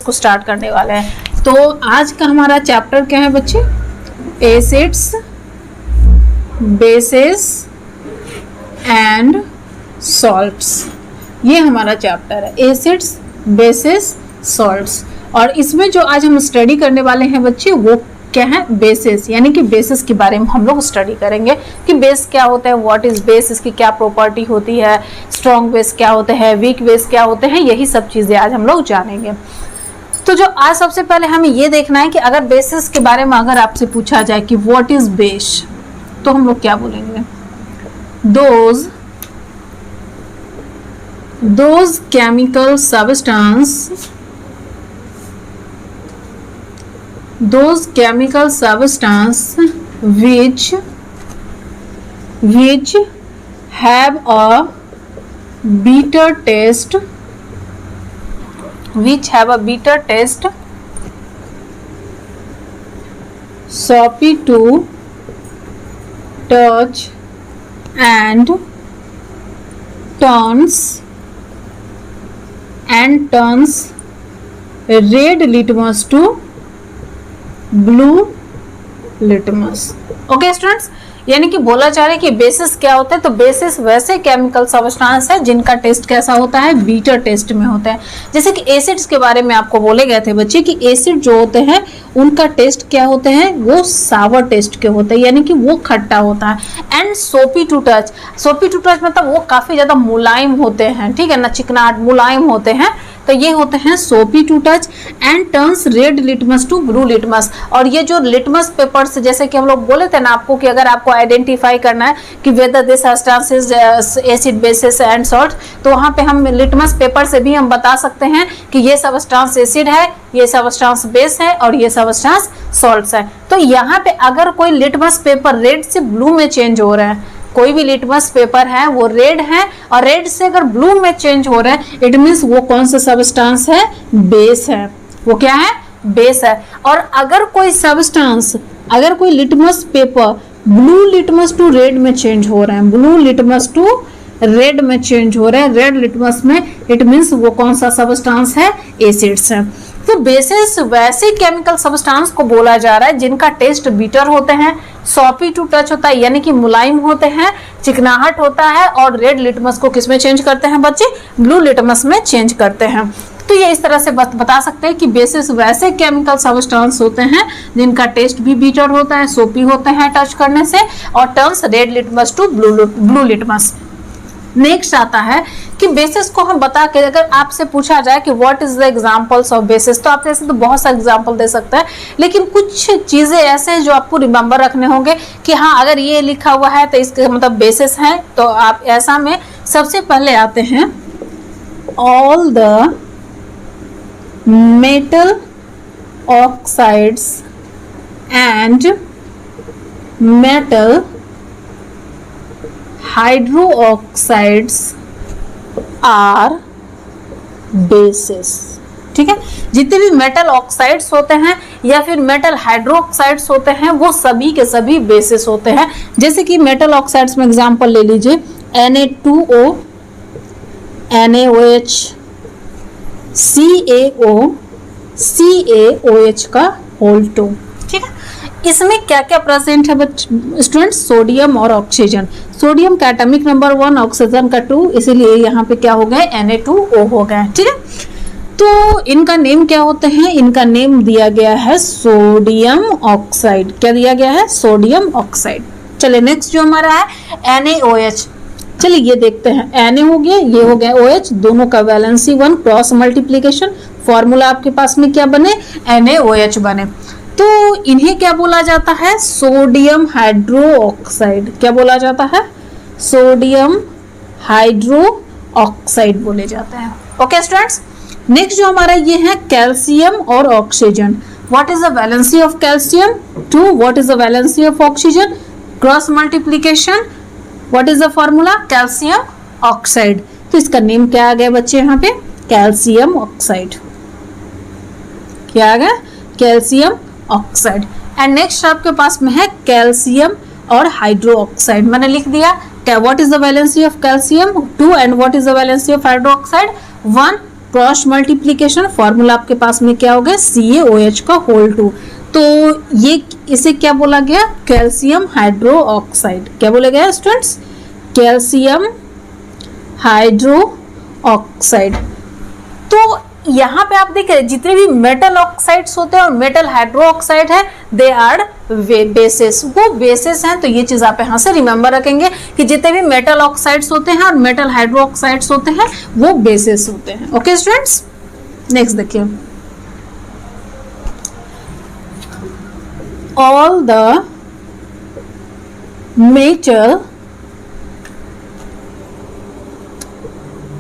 को स्टार्ट करने वाले हैं। तो आज का हमारा चैप्टर क्या है बच्चे? Acids, basis and salts. ये हमारा चैप्टर है, एसिड्स, बेसिस, सॉल्ट्स। और इसमें जो आज हम स्टडी करने वाले हैं बच्चे वो क्या है? बेसिस, यानी कि बेसिस के बारे में हम लोग स्टडी करेंगे कि बेस क्या होता है, व्हाट इज बेस, इसकी क्या प्रॉपर्टी होती है, स्ट्रॉन्ग बेस क्या होते हैं, वीक बेस क्या होते हैं, यही सब चीजें आज हम लोग जानेंगे। तो जो आज सबसे पहले हमें ये देखना है कि अगर बेसिस के बारे में अगर आपसे पूछा जाए कि व्हाट इज बेस, तो हम लोग क्या बोलेंगे? those chemical substance which have a bitter taste, soapy to touch and turns red litmus to blue litmus। Okay students, यानी कि बोला जा रहा है कि बेसिस क्या होता है? तो बेसिस वैसे केमिकल सब्सटेंस है जिनका टेस्ट कैसा होता है? बीटर टेस्ट में होता है। जैसे कि एसिड्स के बारे में आपको बोले गए थे बच्चे कि एसिड जो होते हैं उनका टेस्ट क्या होते हैं? वो सावर टेस्ट के होते हैं, यानी कि वो खट्टा होता है। एंड सोपी टू टच मतलब वो काफी ज्यादा मुलायम होते हैं, ठीक है ना, चिकनाट मुलायम होते हैं, तो ये होते हैं soapy to touch. And turns red litmus to blue litmus. और ये जो लिटमस पेपर से, जैसे कि हम लोग बोले थे ना आपको कि अगर आपको आइडेंटिफाई करना है कि whether this substance is acid, basis and salt, तो वहां पे हम लिटमस पेपर से भी हम बता सकते हैं कि ये सब्सटेंस एसिड है, ये सब्सटेंस बेस है और ये सब्सटेंस सॉल्ट्स है। तो यहाँ पे अगर कोई लिटमस पेपर रेड से ब्लू में चेंज हो रहा है, कोई भी लिटमस पेपर है वो रेड है और रेड से अगर ब्लू में चेंज हो रहा है, इट मींस वो कौन सा सब्सटेंस है? बेस है। वो क्या है? बेस है। और अगर कोई सब्सटेंस, अगर कोई litmus paper blue litmus to red में चेंज हो रहा है, ब्लू लिटमस टू रेड में चेंज हो रहा है, रेड लिटमस में, इट मींस वो कौन सा सब्सटेंस है? एसिड्स है। तो बेसिस वैसे केमिकल सब्सटेंस को बोला जा रहा है जिनका टेस्ट बीटर होते हैं, सॉपी टू टच होता है यानी कि मुलायम होते हैं, चिकनाहट होता है, और रेड लिटमस को किस में चेंज करते हैं बच्चे? ब्लू लिटमस में चेंज करते हैं। तो ये इस तरह से बता सकते हैं कि बेसिस वैसे केमिकल सब्सटेंस होते हैं जिनका टेस्ट भी बीटर होता है, सोपी होते हैं टच करने से, और turns red litmus to blue litmus. Next आता है कि बेसिस को हम बता के अगर आपसे पूछा जाए कि what is the examples of basis, तो आप ऐसे तो बहुत सा एग्जांपल दे सकते हैं, लेकिन कुछ चीजें ऐसे हैं जो आपको रिमेंबर रखने होंगे कि हाँ अगर ये लिखा हुआ है तो इसका मतलब बेसिस है। तो आप ऐसा में सबसे पहले आते हैं all the metal oxides and metal hydroxides are bases. ठीक है, जितने भी मेटल ऑक्साइड्स होते हैं या फिर मेटल हाइड्रोक्साइड्स होते हैं वो सभी के सभी बेसिस होते हैं। जैसे कि मेटल ऑक्साइड्स में एग्जांपल ले लीजिए Na2O, NaOH, CaO, CaOH का होल 2। ठीक है, इसमें क्या क्या प्रेजेंट है स्टूडेंट? सोडियम और ऑक्सीजन। सोडियम का एटॉमिक नंबर 1, ऑक्सीजन का 2, इसीलिए यहाँ पे क्या हो गए? Na2O हो गए। ठीक है, तो इनका नेम क्या होते हैं? इनका नेम दिया गया है सोडियम ऑक्साइड। क्या दिया गया है? Sodium oxide. चलिए नेक्स्ट जो हमारा है NaOH। चलिए ये देखते हैं, Na हो गया, ये हो गया OH, दोनों का वैलेंसी 1, क्रॉस मल्टीप्लीकेशन, फॉर्मूला आपके पास में क्या बने? NaOH बने। तो इन्हें क्या बोला जाता है? Sodium hydro oxide. क्या बोला जाता है? सोडियम हाइड्रो ऑक्साइड बोले जाते हैं। ओके स्टूडेंट्स, नेक्स्ट जो हमारा ये है कैल्शियम और oxygen. What is the valency of calcium? 2। What is the valency of oxygen? Cross multiplication. What is the formula? Calcium oxide. तो इसका नेम क्या आ गया बच्चे? यहाँ पे कैल्शियम ऑक्साइड। क्या आ गया? Calcium oxide. एंड नेक्स्ट आपके पास में है कैल्शियम और हाइड्रो ऑक्साइड। मैंने लिख दिया what is the valency of calcium? 2। And what is the valency of hydro oxide? 1। Cross multiplication, formula आपके पास में क्या हो गया, CaOH का होल 2। तो ये इसे क्या बोला गया, कैल्शियम हाइड्रो ऑक्साइड। क्या बोला गया स्टूडेंट्स, कैल्शियम हाइड्रो ऑक्साइड। तो यहाँ पे आप देख रहे हैं जितने भी मेटल ऑक्साइड्स होते हैं और मेटल हाइड्रो ऑक्साइड है, दे आर बेसिस, वो बेसिस हैं। तो ये चीज आप यहाँ से रिमेंबर रखेंगे कि जितने भी मेटल ऑक्साइड्स होते हैं और मेटल हाइड्रो ऑक्साइड्स होते हैं वो बेसिस होते हैं। ओके स्टूडेंट्स, नेक्स्ट देखिए, all the metal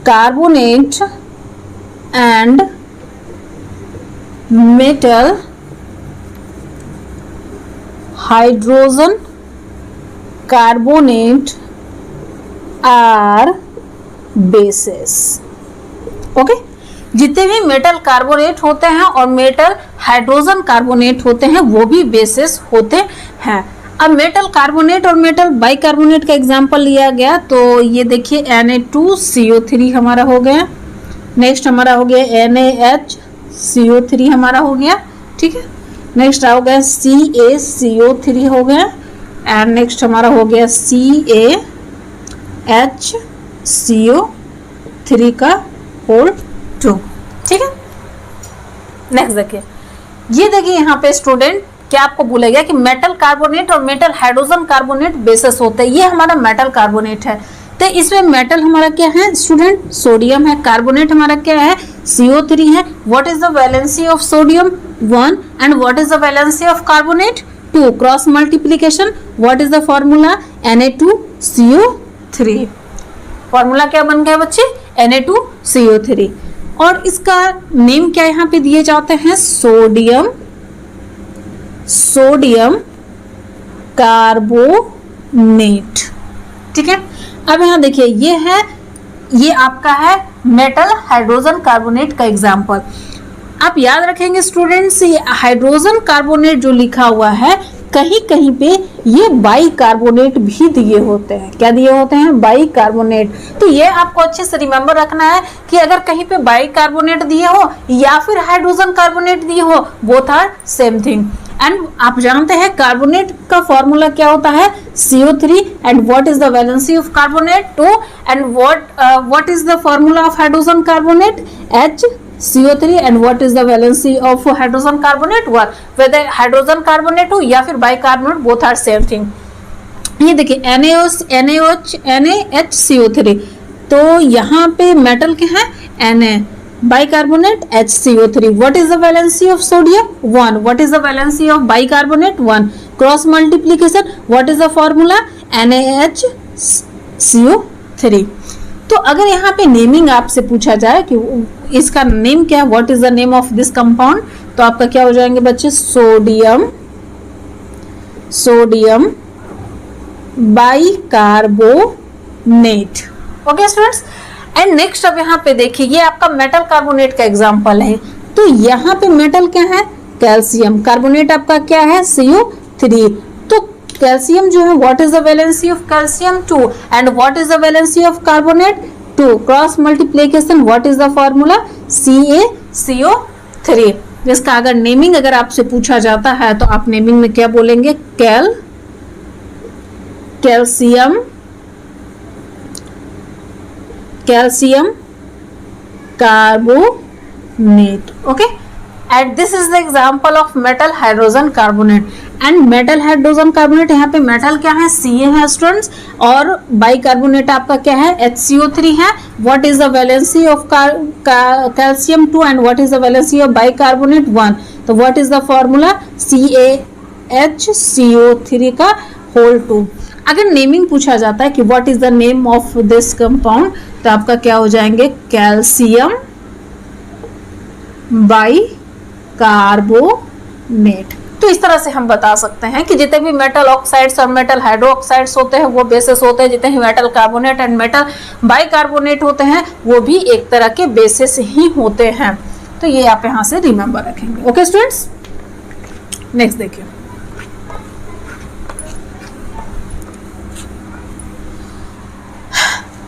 carbonate and metal hydrogen carbonate are bases। Okay, जितने भी मेटल कार्बोनेट होते हैं और मेटल हाइड्रोजन कार्बोनेट होते हैं वो भी बेसिस होते हैं। अब मेटल कार्बोनेट और मेटल बाइकार्बोनेट का एग्जांपल लिया गया, तो ये देखिए Na2CO3 हमारा हो गया, नेक्स्ट हमारा हो गया NaHCO3 हमारा हो गया, ठीक है। नेक्स्ट हो गया CaCO3 हो गया, एंड नेक्स्ट हमारा हो गया CaHCO3 का होल 2, ठीक है। नेक्स्ट देखिए, ये देखिए यहाँ पे स्टूडेंट क्या आपको बोला गया कि मेटल कार्बोनेट और मेटल हाइड्रोजन कार्बोनेट बेसिस होते हैं। ये हमारा मेटल कार्बोनेट है, तो इसमें मेटल हमारा क्या है स्टूडेंट, सोडियम है, कार्बोनेट हमारा क्या है, CO3 है। What is the valency of sodium, 1, and what is the valency of carbonate, 2। Cross multiplication, what is the formula, Na2CO3। Formula क्या बन गया बच्चे, Na2CO3। और इसका नेम क्या यहाँ पे दिए जाते हैं, सोडियम कार्बोनेट, ठीक है। अब यहाँ देखिए ये आपका है मेटल हाइड्रोजन कार्बोनेट का एग्जाम्पल। आप याद रखेंगे स्टूडेंट्स, ये हाइड्रोजन कार्बोनेट जो लिखा हुआ है कहीं कहीं पे ये बाइकार्बोनेट भी दिए होते हैं। क्या दिए होते हैं, बाइकार्बोनेट। तो ये आपको अच्छे से रिमेंबर रखना है कि अगर कहीं पे बाइकार्बोनेट दिए हो या फिर हाइड्रोजन कार्बोनेट दिए हो, both are same thing. And आप जानते हैं कार्बोनेट का फॉर्मूला क्या होता है, CO3, and what is the valency of carbonate, 2, and what is the formula of hydrogen carbonate, HCO3, and what is the valency of hydrogen carbonate, 1। Whether hydrogen carbonate हो या फिर bicarbonate, both are same thing. ये देखिए NaHCO3, तो यहाँ पे metal क्या है, Na, bicarbonate HCO3. What is the valency of sodium, 1. What is the valency of bicarbonate, 1. Cross multiplication, what is the formula, NaHCO3। तो अगर यहाँ पे नेमिंग आपसे पूछा जाए कि इसका नेम क्या है, what is the name of this compound, तो आपका क्या हो जाएंगे बच्चे, sodium bicarbonate. Okay students, and next अब यहाँ पे देखिए ये आपका मेटल कार्बोनेट का एग्जांपल है। तो यहाँ पे मेटल क्या है, कैल्शियम, कार्बोनेट आपका क्या है, CO3। तो कैल्शियम जो है, what is the valency of calcium, 2, and what is the valency of carbonate, 2। Cross multiplication, what is the formula, CaCO3। जिसका अगर नेमिंग अगर आपसे पूछा जाता है तो आप नेमिंग में क्या बोलेंगे, calcium carbonate. Okay, and this is the example of metal hydrogen carbonate. And metal hydrogen carbonate, यहाँ पे मेटल क्या है, Ca है स्टूडेंट्स, और बाइकार्बोनेट आपका क्या है, HCO3 है। What is the valency of calcium, 2, and what is the valency of bicarbonate, 1। तो what is the formula, CaHCO3 का होल 2। अगर नेमिंग पूछा जाता है कि what is the name of this compound, तो आपका क्या हो जाएंगे, कैल्शियम बाइकार्बोनेट। तो इस तरह से हम बता सकते हैं कि जितने भी मेटल ऑक्साइड्स और मेटल हाइड्रो ऑक्साइड्स होते हैं वो बेसिस होते हैं, जितने भी metal carbonate and metal bicarbonate होते हैं वो भी एक तरह के बेसिस ही होते हैं। तो ये आप यहाँ से रिमेंबर रखेंगे। ओके स्टूडेंट्स, नेक्स्ट देखिए,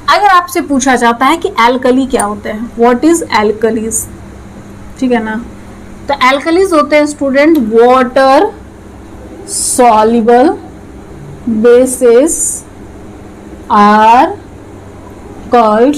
अगर आपसे पूछा जाता है कि एल्कली क्या होते हैं, व्हाट इज एल्कलीज, ठीक है ना, तो एल्कलीज होते हैं student water soluble bases are called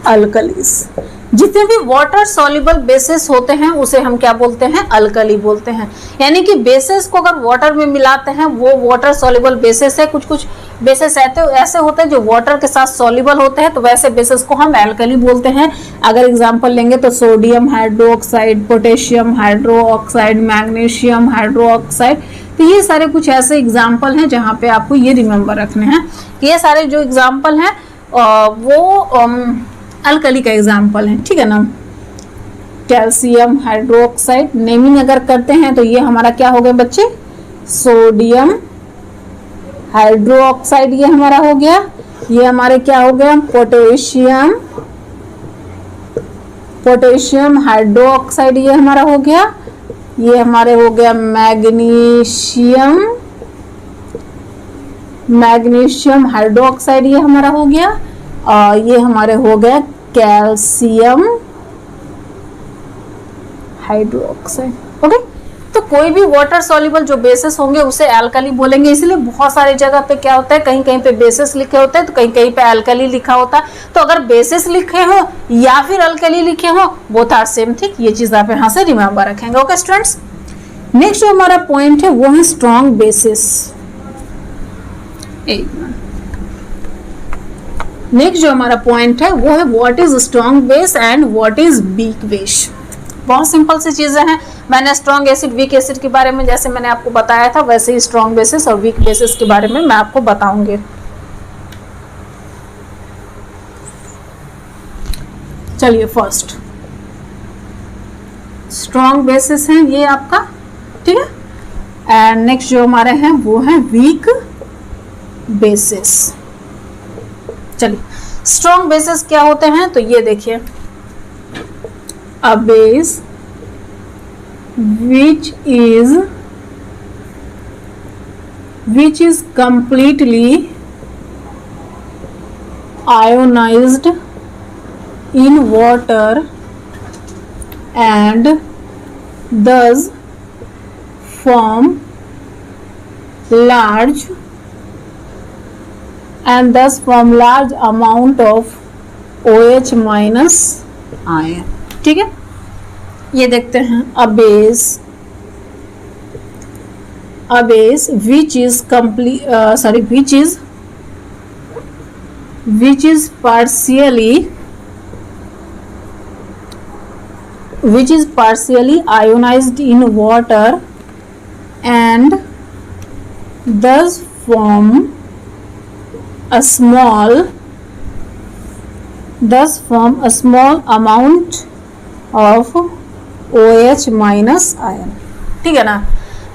alkalis. जितने भी वाटर सॉल्युबल बेसिस होते हैं उसे हम क्या बोलते हैं, अल्कली बोलते हैं। यानी कि बेसिस को अगर वाटर में मिलाते हैं वो वाटर सॉल्युबल बेसिस है। कुछ कुछ बेसिस ऐसे होते हैं जो वाटर के साथ सॉल्युबल होते हैं, तो वैसे बेसिस को हम एल्कली बोलते हैं। अगर एग्जांपल लेंगे तो sodium hydroxide, potassium hydroxide, magnesium hydroxide, तो ये सारे कुछ ऐसे एग्जाम्पल हैं जहाँ पे आपको ये रिमेंबर रखने हैं कि ये सारे जो एग्जाम्पल हैं वो अल्कली का एग्जाम्पल है, ठीक है ना। कैल्शियम हाइड्रोक्साइड नेमिंग अगर करते हैं तो ये हमारा क्या हो गया बच्चे, सोडियम हाइड्रोक्साइड ये हमारा हो गया। ये हमारे क्या हो गया, पोटेशियम हाइड्रोक्साइड ये हमारा हो गया। ये हमारे हो गया मैग्नीशियम हाइड्रोक्साइड ये हमारा हो गया। और ये हमारे हो गया कैल्शियम हाइड्रोक्साइड। ओके, तो कोई भी वाटर सॉल्युबल जो बेसिस होंगे उसे एल्कली बोलेंगे। इसलिए बहुत सारी जगह पे क्या होता है, कहीं कहीं पे बेसिस लिखे होते हैं तो कहीं कहीं पे एल्कली लिखा होता है। तो अगर बेसिस लिखे हो या फिर एल्कली लिखे हो, बोथ आर सेम थिंग। ये चीज आप यहाँ से रिमेंबर रखेंगे। ओके स्टूडेंट्स, नेक्स्ट जो हमारा पॉइंट है वो है स्ट्रॉन्ग बेसिस। नेक्स्ट जो हमारा पॉइंट है वो है what is strong base and what is weak base. बहुत सिंपल सी चीजें हैं। मैंने स्ट्रॉन्ग एसिड वीक एसिड के बारे में जैसे मैंने आपको बताया था वैसे ही स्ट्रॉन्ग बेसिस और वीक बेसिस के बारे में मैं आपको बताऊंगी। चलिए, फर्स्ट स्ट्रॉन्ग बेसिस है ये आपका, ठीक है। एंड नेक्स्ट जो हमारे हैं वो है वीक बेसिस। चलिए, स्ट्रॉन्ग बेसिस क्या होते हैं तो ये देखिए, a base which is completely ionized in water and thus form large amount of OH minus ion, ठीक है। ये देखते हैं a base which is partially ionized in water and thus form a small amount of OH minus ion, ठीक है ना।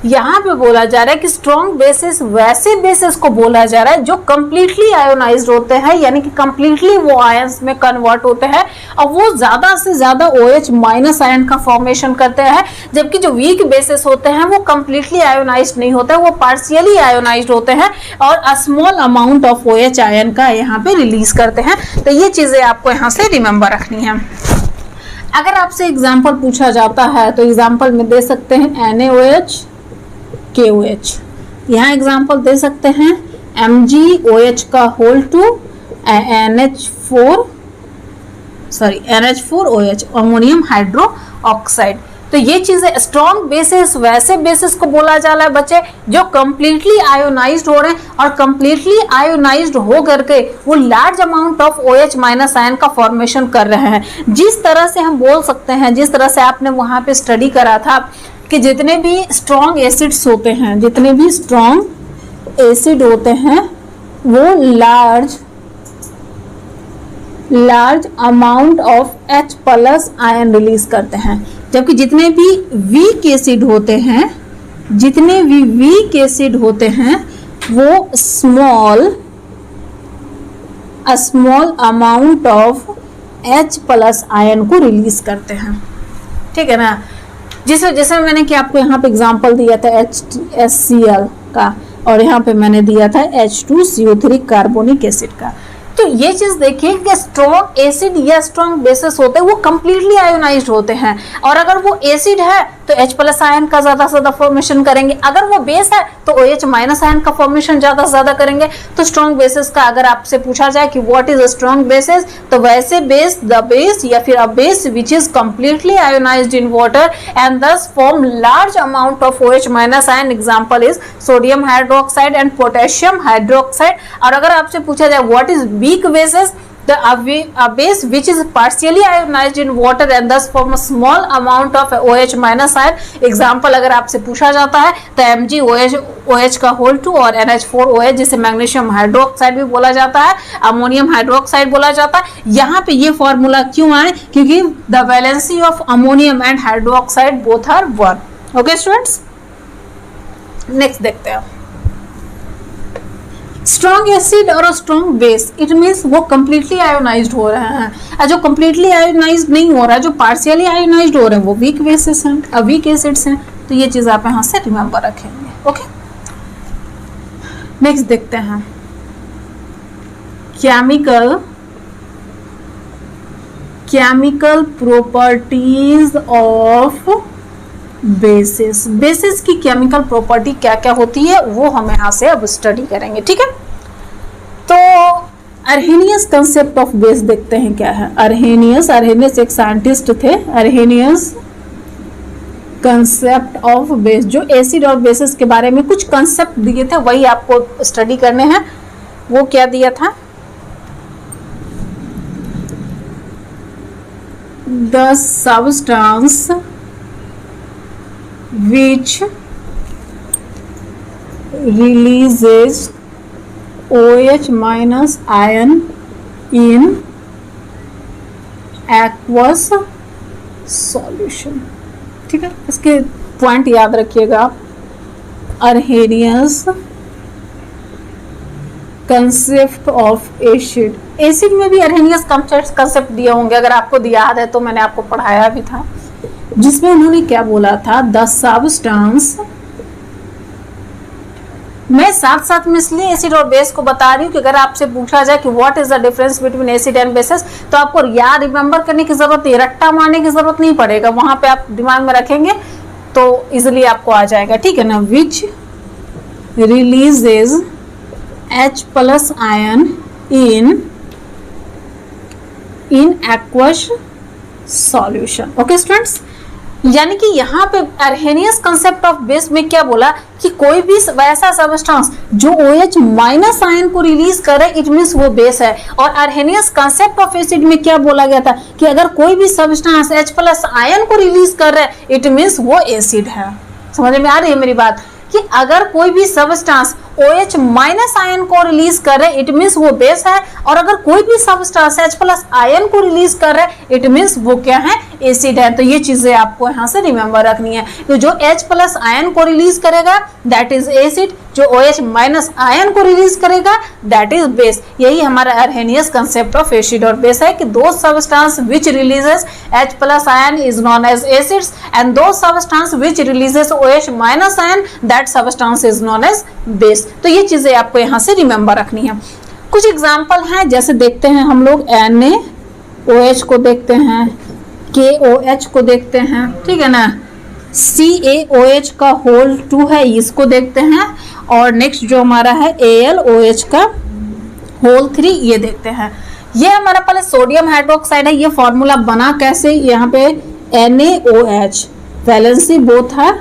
यहाँ पे बोला जा रहा है कि स्ट्रॉन्ग बेसिस वैसे बेसिस को बोला जा रहा है जो कंप्लीटली आयोनाइज्ड होते हैं, यानी कि कंप्लीटली वो आयंस में कन्वर्ट होते हैं और वो ज्यादा से ज्यादा OH माइनस आयन का फॉर्मेशन करते हैं। जबकि जो वीक बेसिस होते हैं वो कंप्लीटली आयोनाइज्ड नहीं होते, वो पार्शियली आयोनाइज्ड होते हैं और a small amount of OH ion का यहाँ पे रिलीज करते हैं। तो ये चीजें आपको यहाँ से रिमेंबर रखनी है। अगर आपसे एग्जाम्पल पूछा जाता है तो एग्जाम्पल में दे सकते हैं NaOH KOH। यहाँ एग्जाम्पल दे सकते हैं MgOH का whole two NH4OH ammonium hydroxide. तो ये चीजें स्ट्रॉन्ग बेसिस वैसे बेसिस को बोला जा रहा है बच्चे जो कंप्लीटली आयोनाइज्ड हो रहे हैं और कंप्लीटली आयोनाइज्ड हो करके वो large amount of OH minus ion का फॉर्मेशन कर रहे हैं। जिस तरह से हम बोल सकते हैं, जिस तरह से आपने वहां पे स्टडी करा था कि जितने भी स्ट्रॉन्ग एसिड्स होते हैं, जितने भी स्ट्रॉन्ग एसिड होते हैं वो large amount of H plus ion release करते हैं, जबकि जितने भी वीक एसिड होते हैं वो small amount of H plus ion को रिलीज करते हैं, ठीक है ना। जैसे मैंने कि आपको यहाँ पे एग्जांपल दिया था HCl का, और यहाँ पे मैंने दिया था H2CO3 कार्बोनिक एसिड का। तो ये चीज देखिए कि स्ट्रॉन्ग एसिड या स्ट्रॉन्ग बेसिस होते हैं वो कंप्लीटली आयोनाइज्ड होते हैं, और अगर वो एसिड है तो H+ आयन का ज्यादा से ज्यादा फॉर्मेशन करेंगे, अगर वो बेस है तो OH- आयन का फॉर्मेशन ज्यादा से ज्यादा करेंगे। तो स्ट्रॉन्ग बेसिस का अगर आपसे पूछा जाए कि what is a strong basis, तो वैसे बेस द बेस या फिर a base which is completely ionized in water and thus form large amount of OH- ion, example is sodium hydroxide and potassium hydroxide. और अगर आपसे पूछा जाए what is weak bases, a base which is partially ionized in water and thus form a small amount of OH- ion, example अगर आपसे पूछा जाता है तो MgOH का होल 2 और NH4OH जिसे मैग्नीशियम हाइड्रोक्साइड भी बोला जाता है, अमोनियम हाइड्रोक्साइड बोला जाता है। यहाँ पे ये फॉर्मूला क्यों आए, क्योंकि the valency of ammonium and hydroxide both are 1। Okay students, next देखते हैं। स्ट्रॉन्ग एसिड और स्ट्रॉन्ग बेस, इट मीन्स वो कंप्लीटली आयोनाइज्ड हो रहे हैं, जो कंप्लीटली आयोनाइज्ड नहीं हो रहा है, जो पार्शियली आयोनाइज्ड हो रहे हैं वो वीक बेसिस हैं, वीक एसिड्स हैं। तो ये चीज आप यहाँ से रिमेंबर रखेंगे। ओके, नेक्स्ट देखते हैं chemical properties of basis. Basis की केमिकल प्रॉपर्टी क्या क्या होती है वो हम यहाँ से अब स्टडी करेंगे, ठीक है। तो अर्हेनियस कंसेप्ट ऑफ बेस देखते हैं क्या है। अर्हेनियस एक साइंटिस्ट थे। अर्हेनियस कंसेप्ट ऑफ बेस, जो एसिड और बेसिस के बारे में कुछ कंसेप्ट दिए थे वही आपको स्टडी करने हैं। वो क्या दिया था, the substance which releases OH- ion in aqueous solution। ठीक है, इसके पॉइंट याद रखिएगा आप। अर्हेनियस कंसेप्ट ऑफ एसिड, एसिड में भी अर्हेनियस कंसेप्ट दिए होंगे, अगर आपको याद है तो मैंने आपको पढ़ाया भी था, जिसमें उन्होंने क्या बोला था, द सबस्टेंस। मैं साथ साथ में इसलिए एसिड और बेस को बता रही हूँ कि अगर आपसे पूछा जाए कि what is the difference between acid and bases, तो आपको याद रिमेंबर करने की जरूरत नहीं, रट्टा मारने की जरूरत नहीं पड़ेगा, वहां पे आप दिमाग में रखेंगे तो इजिली आपको आ जाएगा, ठीक है ना। Which releases H+ ion in aqueous solution. Okay students, यानी कि यहाँ पे अर्हेनियस कंसेप्ट ऑफ बेस में क्या बोला कि कोई भी वैसा सबस्टेंस जो OH- आयन को रिलीज करे इट मींस वो बेस है। और अर्हेनियस कंसेप्ट ऑफ एसिड में क्या बोला गया था कि अगर कोई भी सबस्टेंस H+ आयन को रिलीज कर रहा है इट मींस वो एसिड है। समझ में आ रही है मेरी बात, कि अगर कोई भी सबस्टेंस OH- आयन को रिलीज कर रहे इट मींस वो बेस है, और अगर कोई भी सबस्टेंस H+ आयन को रिलीज कर रहे इट मींस वो क्या है, एसिड है। तो ये चीजें आपको यहाँ से रिमेंबर रखनी है। तो जो H+ आयन को रिलीज करेगा दैट इज एसिड, जो OH- आयन को रिलीज करेगा दैट इज बेस। यही हमारा अर्हेनियस कंसेप्ट ऑफ एसिड और बेस है कि those substance which releases H+ ion is known as acids and those substance which releases OH- ion that substance is known as base. तो ये चीजें आपको यहाँ से रिमेंबर रखनी है। कुछ एग्जाम्पल हैं, जैसे देखते हैं हम लोग NaOH को देखते हैं, KOH को देखते हैं, ठीक है ना, CaOH का होल 2 है इसको देखते हैं, और नेक्स्ट जो हमारा है AlOH का होल 3 ये देखते हैं। ये हमारा पहले सोडियम हाइड्रोक्साइड है। ये फॉर्मूला बना कैसे, यहाँ पे NaOH वैलेंसी बोथ है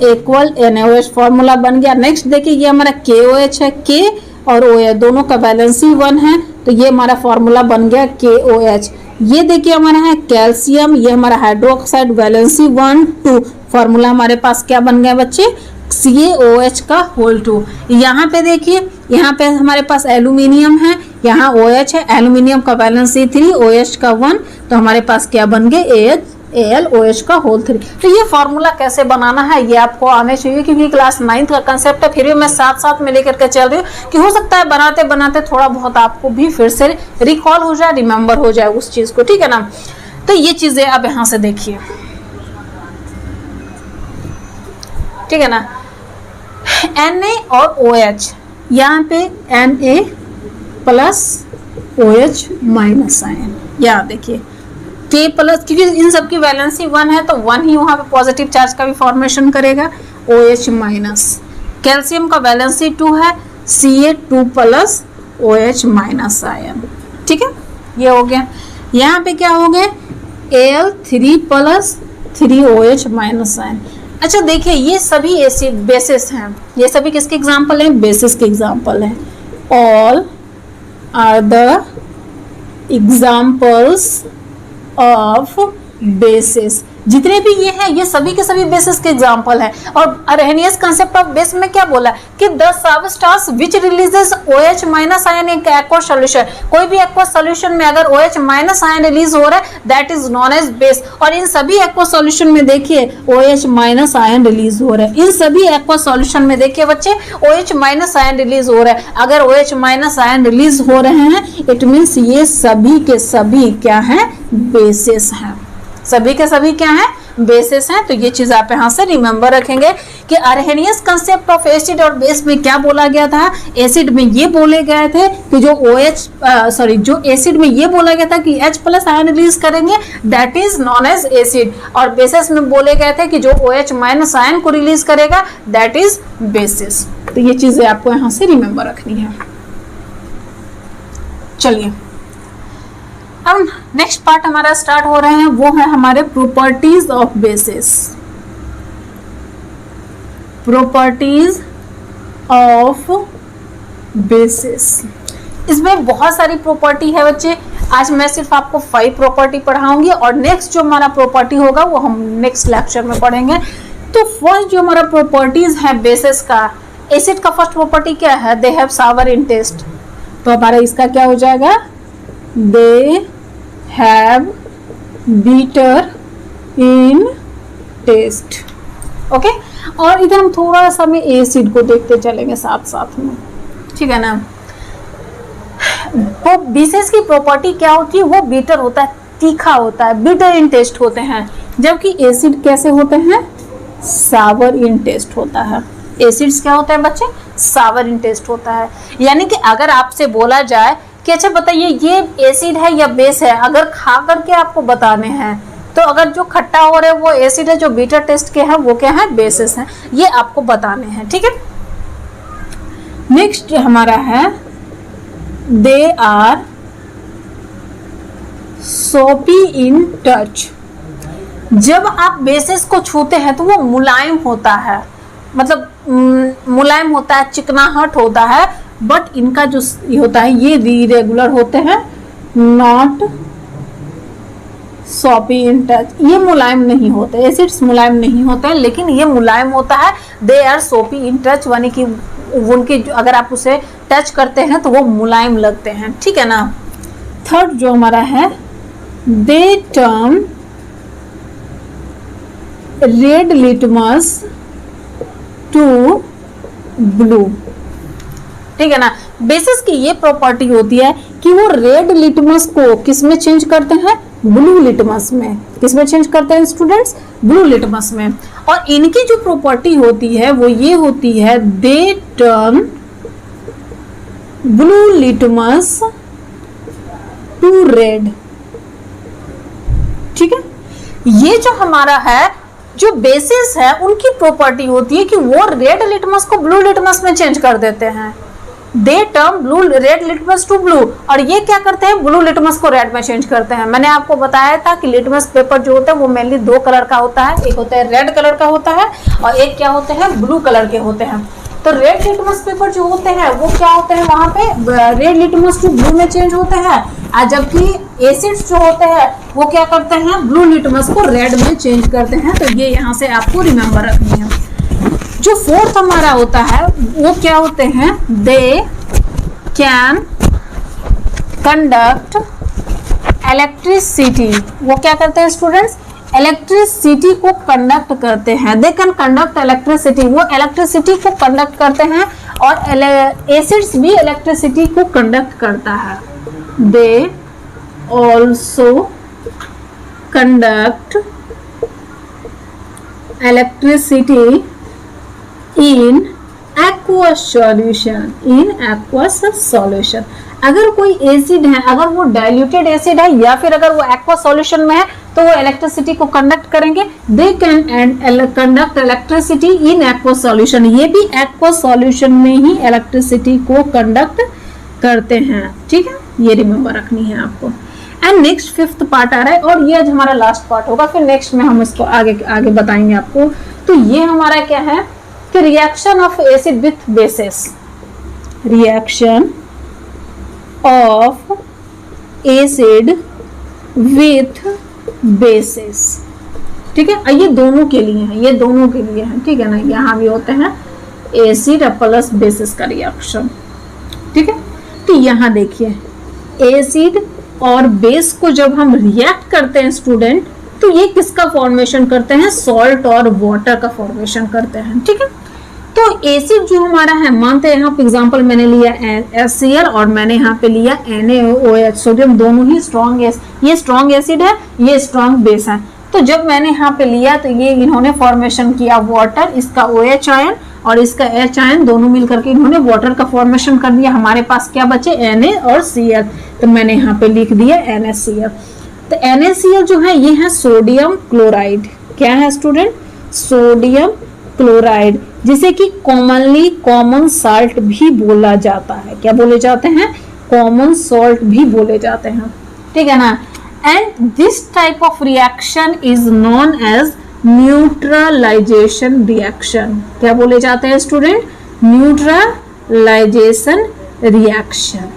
इक्वल NaOH फॉर्मूला बन गया। नेक्स्ट देखिए ये हमारा KOH है, K और OH दोनों का वैलेंसी 1 है, तो ये हमारा फॉर्मूला बन गया KOH। ये देखिए हमारा है कैल्शियम, ये हमारा हाइड्रोक्साइड वैलेंसी 1 2, फॉर्मूला हमारे पास क्या बन गया बच्चे, CaOH का होल 2। यहाँ पे देखिए, यहाँ पे हमारे पास एल्यूमिनियम है, यहाँ OH है, एल्यूमिनियम का वैलेंसी 3 OH का 1, तो हमारे पास क्या बन गए AlOH का होल 3। तो ये फॉर्मूला कैसे बनाना है ये आपको आने चाहिए, क्योंकि क्लास 9th का कंसेप्ट है, फिर भी मैं साथ साथ में लेकर के चल रही हूँ कि हो सकता है बनाते बनाते थोड़ा बहुत आपको भी फिर से रिकॉल हो जाए, रिमेंबर हो जाए उस चीज को, ठीक है ना। तो ये चीजें अब यहाँ से देखिए, ठीक है ना। Na और OH, यहाँ पे Na plus OH minus ion, यहाँ देखिए K प्लस, क्योंकि इन सब की वैलेंसी 1 है तो 1 ही वहाँ पे पॉजिटिव चार्ज का भी फॉर्मेशन करेगा, OH माइनस। कैल्शियम का वैलेंसी 2 है, Ca2 plus OH minus ion, ठीक है, ये हो गया। यहाँ पे क्या हो गए, Al3 plus 3OH minus ion. अच्छा देखिए ये सभी एसिड बेसिस हैं, ये सभी किसके एग्जाम्पल हैं, बेसिस के एग्जाम्पल हैं। All are the examples of bases, जितने भी ये हैं ये सभी के सभी बेसिस के एग्जांपल हैं। और अरहेनियस कांसेप्ट ऑफ बेस में क्या बोला कि the substance which releases OH minus ion in aqueous solution, कोई भी एक्वस सॉल्यूशन में अगर OH माइनस आयन रिलीज हो रहा है that is known as base. और इन सभी एक्वस सॉल्यूशन में देखिए OH माइनस आयन रिलीज हो रहा है, इन सभी एक्वस सॉल्यूशन में देखिए बच्चे OH माइनस आयन रिलीज हो रहा है। अगर OH माइनस आयन रिलीज हो रहे हैं इट मीन्स ये सभी के सभी क्या हैं, बेसिस हैं, सभी के सभी क्या हैं, बेसिस हैं। तो ये चीज आप यहाँ से रिमेंबर रखेंगे कि अरहेनियस कंसेप्ट ऑफ एसिड और बेस में क्या बोला गया था। एसिड में ये बोले गए थे कि जो एसिड में ये बोला गया था कि H प्लस आयन रिलीज करेंगे that is known as acid, और बेसिस में बोले गए थे कि जो OH माइनस आयन को रिलीज करेगा दैट इज बेसिस। तो ये चीजें आपको यहाँ से रिमेंबर रखनी है। चलिए अब नेक्स्ट पार्ट हमारा स्टार्ट हो रहे हैं, वो है हमारे properties of basis. Properties of basis, इसमें बहुत सारी प्रॉपर्टी है बच्चे। आज मैं सिर्फ आपको 5 प्रॉपर्टी पढ़ाऊंगी और नेक्स्ट जो हमारा प्रॉपर्टी होगा वो हम नेक्स्ट लेक्चर में पढ़ेंगे। तो फर्स्ट जो हमारा प्रॉपर्टीज है बेसिस का, एसिड का फर्स्ट प्रॉपर्टी क्या है, they have Sawar in test. तो हमारा इसका क्या हो जाएगा, they have bitter in taste. Okay, और इधर हम थोड़ा सा में एसिड को देखते चलेंगे साथ साथ में, ठीक है ना। वो बेसिस की प्रॉपर्टी क्या होती है, वो बीटर होता है, तीखा होता है, बीटर इन टेस्ट होते हैं, जबकि एसिड कैसे होते हैं, सावर इन टेस्ट होता है। एसिड्स क्या होता है बच्चे, सावर इन टेस्ट होता है। यानी कि अगर आपसे बोला जाए कि अच्छा बताइए ये एसिड है या बेस है, अगर खा करके आपको बताने हैं तो अगर जो खट्टा हो रहा है वो एसिड है, जो बीटर टेस्ट के हैं वो क्या है, बेसिस है, ये आपको बताने हैं, ठीक है। नेक्स्ट हमारा है दे आर सोपी इन टच। जब आप बेसिस को छूते हैं तो वो मुलायम होता है, मतलब मुलायम होता है, चिकनाहट होता है, बट इनका जो होता है ये इरेगुलर होते हैं, नॉट सॉपी इन टच। ये मुलायम नहीं होते, एसिड्स मुलायम नहीं होते हैं, लेकिन ये मुलायम होता है, दे आर सोपी इन टच, यानी कि उनकी अगर आप उसे टच करते हैं तो वो मुलायम लगते हैं, ठीक है ना। थर्ड जो हमारा है, they turn red litmus to blue, ठीक है ना। बेसिस की ये प्रॉपर्टी होती है कि वो रेड लिटमस को किस में चेंज करते हैं, ब्लू लिटमस में। किस में चेंज करते हैं स्टूडेंट्स, ब्लू लिटमस में। और इनकी जो प्रॉपर्टी होती है वो ये होती है, they turn blue litmus to red, ठीक है। ये जो हमारा है जो बेसिस है उनकी प्रॉपर्टी होती है कि वो रेड लिटमस को ब्लू लिटमस में चेंज कर देते हैं, they turn blue red litmus to blue, और ये क्या करते हैं, ब्लू लिटमस को रेड में चेंज करते हैं। मैंने आपको बताया था कि लिटमस पेपर जो होता है वो मेनली 2 कलर का होता है, एक होता है रेड कलर का होता है और एक क्या होते हैं, ब्लू कलर के होते हैं। तो रेड लिटमस पेपर जो होते हैं वो क्या होते हैं, वहां पे रेड लिटमस टू ब्लू में चेंज होते हैं, और जबकि एसिड्स जो होते हैं वो क्या करते हैं, ब्लू लिटमस को रेड में चेंज करते हैं। तो ये यहाँ से आपको रिमेंबर रखनी है। जो फोर्थ हमारा होता है वो क्या होते हैं, दे कैन कंडक्ट इलेक्ट्रिसिटी। वो क्या करते हैं स्टूडेंट्स, इलेक्ट्रिसिटी को कंडक्ट करते हैं, दे कैन कंडक्ट इलेक्ट्रिसिटी, वो इलेक्ट्रिसिटी को कंडक्ट करते हैं। और एसिड्स भी इलेक्ट्रिसिटी को कंडक्ट करता है, they also conduct electricity in aqueous solution, in aqueous solution. अगर कोई एसिड है, अगर वो डाइल्यूटेड एसिड है या फिर अगर वो एक्वस सॉल्यूशन में है तो वो इलेक्ट्रिसिटी को कंडक्ट करेंगे. They can conduct electricity in aqueous solution. ये भी एक्वस सॉल्यूशन में ही इलेक्ट्रिसिटी को कंडक्ट करते हैं. ठीक है, ये रिमेंबर रखनी है आपको. एंड नेक्स्ट फिफ्थ पार्ट आ रहा है और ये आज हमारा लास्ट पार्ट होगा, फिर नेक्स्ट में हम इसको आगे आगे बताएंगे आपको. तो ये हमारा क्या है कि reaction of acid with basis. Reaction of acid with basis. ठीक है, ये दोनों के लिए है, ये दोनों के लिए है. ठीक है ना, यहाँ भी होते हैं एसिड प्लस बेसिस का रिएक्शन. ठीक है, तो यहाँ देखिए एसिड और बेस को जब हम रिएक्ट करते हैं स्टूडेंट, तो ये किसका फॉर्मेशन करते हैं? सॉल्ट और वाटर का फॉर्मेशन करते हैं. ठीक है, तो एसिड जो हमारा है, मानते हैं यहाँ पे एग्जांपल मैंने लिया HCl और मैंने यहाँ पे लिया NaOH, सोडियम. दोनों ही स्ट्रॉन्ग, ये स्ट्रॉन्ग एसिड है, ये स्ट्रॉन्ग बेस है. तो जब मैंने यहाँ पे लिया तो ये इन्होंने फॉर्मेशन किया वाटर, इसका OH आयन और इसका H आयन, दोनों मिलकर के इन्होंने वाटर का फॉर्मेशन कर दिया. हमारे पास क्या बचे? Na और Cl. तो मैंने यहाँ पे लिख दिया NaCl. तो NaCl जो है ये है सोडियम क्लोराइड. क्या है स्टूडेंट? सोडियम क्लोराइड, जिसे कि कॉमनली कॉमन साल्ट भी बोला जाता है. क्या बोले जाते हैं? कॉमन सॉल्ट भी बोले जाते हैं. ठीक है ना. And this type of reaction is known as neutralisation reaction. क्या बोले जाते हैं स्टूडेंट? Neutralisation reaction.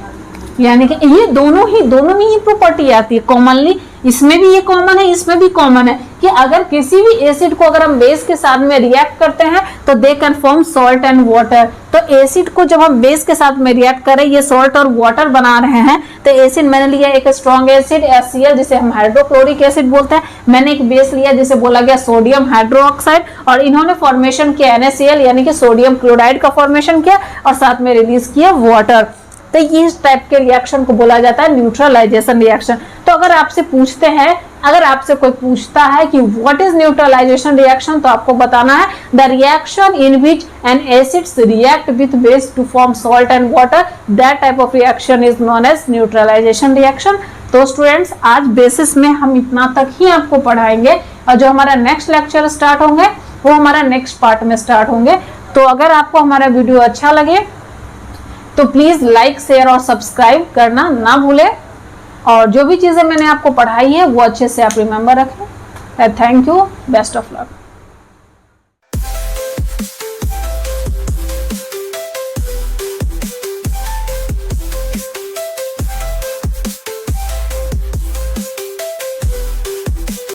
यानी कि ये दोनों में ही प्रॉपर्टी आती है कॉमनली. इसमें भी ये कॉमन है, इसमें भी कॉमन है कि अगर किसी भी एसिड को अगर हम बेस के साथ में रिएक्ट करते हैं तो they can form salt and water. तो एसिड को जब हम बेस के साथ में रिएक्ट करें, ये सॉल्ट और वाटर बना रहे हैं. तो एसिड मैंने लिया एक स्ट्रॉन्ग एसिड HCl, जिसे हम हाइड्रोक्लोरिक एसिड बोलते हैं. मैंने एक बेस लिया जिसे बोला गया सोडियम हाइड्रोक्साइड, और इन्होंने फॉर्मेशन किया NaCl यानी कि सोडियम क्लोराइड का फॉर्मेशन किया और साथ में रिलीज किया वाटर. तो इस टाइप के रिएक्शन को बोला जाता है न्यूट्रलाइजेशन रिएक्शन. तो अगर आपसे पूछते हैं, अगर आपसे कोई पूछता है कि व्हाट इज न्यूट्रलाइजेशन रिएक्शन, तो आपको बताना है the reaction in which an acids react with base to form salt and water. That type of reaction is known as neutralisation reaction. तो स्टूडेंट्स, आज बेसिस में हम इतना तक ही आपको पढ़ाएंगे और जो हमारा नेक्स्ट लेक्चर स्टार्ट होंगे वो हमारा नेक्स्ट पार्ट में स्टार्ट होंगे. तो अगर आपको हमारा वीडियो अच्छा लगे तो प्लीज लाइक, शेयर और सब्सक्राइब करना ना भूलें. और जो भी चीजें मैंने आपको पढ़ाई है वो अच्छे से आप रिमेंबर रखें. Thank you. Best of luck.